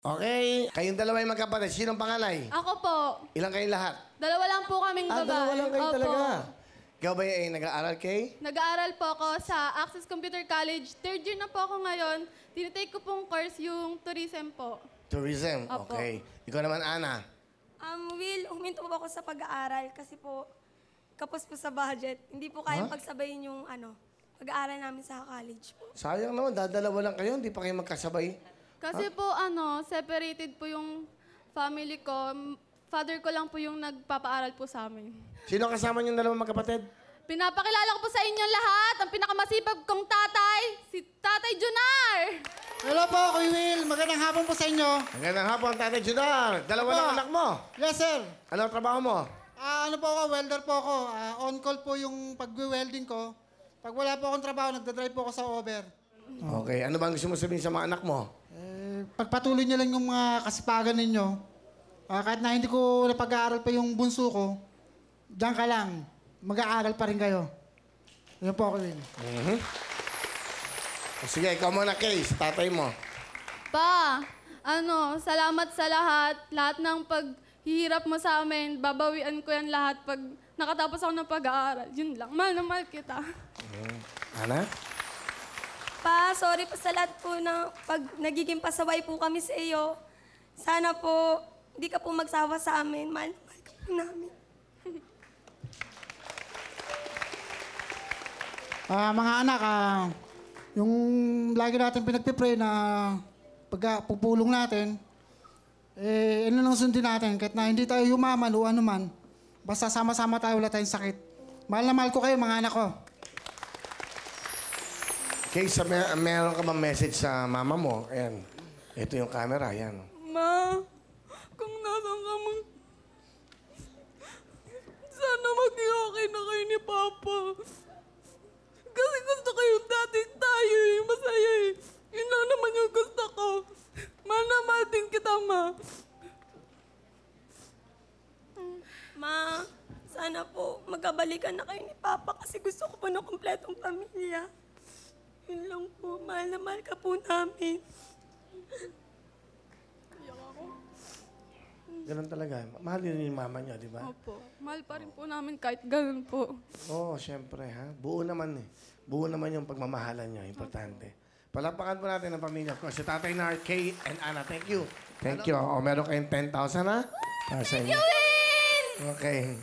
Okay. Kayong dalawa yung magkapatid. Sinong panganay? Ako po. Ilang kayong lahat? Dalawa lang po kaming babae. Dalawa lang kayo Opo. talaga. Ikaw ba ay nag-aaral kay? Nag-aaral po ako sa Access Computer College. Third year na po ako ngayon. Tinitake ko pong course yung tourism po. Tourism. Opo. Okay. Ikaw naman, Ana. Will, huminto po ako sa pag-aaral kasi po, kapos po sa budget. Hindi po kayang pagsabayin yung pag-aaral namin sa college po. Sayang naman, dadalawa lang kayo. Hindi pa kayo magkasabay. Kasi po, separated po yung family ko. Father ko lang po yung nagpapaaral po sa amin. Sino kasama niyong dalawang magkapatid? Pinapakilala ko po sa inyong lahat ang pinakamasipag kong tatay, si Tatay Junar! Hello po, Kuya Will. Magandang hapon po sa inyo. Magandang hapon, Tatay Judar. Dalawa Opo. lang anak mo. Yes, sir. Ano ang trabaho mo? Ano po ako, welder po ako. On-call po yung pag-welding ko. Pag wala po akong trabaho, nagdadrive po ako sa over. Okay. Ano bang gusto mo sabihin sa mga anak mo? Pagpatuloy niyo lang yung mga kasipagan ninyo. Kahit na hindi ko napag-aaral pa yung bunso ko, diyan ka lang. Mag-aaral pa rin kayo. Yun po, Kuya Will. Sige, ikaw muna, Kay, sa tatay mo. Pa, salamat sa lahat. Lahat ng paghihirap mo sa amin, babawian ko yan lahat pag nakatapos ako ng pag-aaral. Yun lang. Mahal na mahal kita. Ana? Pa, sorry po sa lahat po na pag nagiging pasaway po kami sa iyo. Sana po, hindi ka po magsawa sa amin. Mahal na mahal ka po namin. Mga anak, yung lagi natin pinagpipray na pagpupulong natin, ano nang sundin natin, kahit na hindi tayo yumaman o ano man, basta sama-sama tayo, wala tayong sakit. Mahal na mahal ko kayo, mga anak ko. Kay, meron ka bang message sa mama mo? Ayan. Ito yung camera, ayan. Ma, kung nasan ka sana maging okay na kayo ni Papa. Kasi gusto ko yung dating tayo eh. Masaya eh. Yun lang naman yung gusto ko. Mahal na mahal din kita, Ma. Ma, sana po magkabalikan na kayo ni Papa kasi gusto ko po ng kumpletong pamilya. Yun lang po. Mahal na mahal ka po namin. Ganun talaga. Mahal din yung mama niya, di ba? Opo. Mahal pa rin po namin kahit ganun po. Oo, syempre, ha? Buo naman eh. Buo naman yung pagmamahalan niya. Importante. Palakpakan po natin ang pamilya ko. Si Tatay Nar, Kay, and Ana. Thank you. Thank you. O, meron kayong 10,000, ha? Para sa inyo. Okay.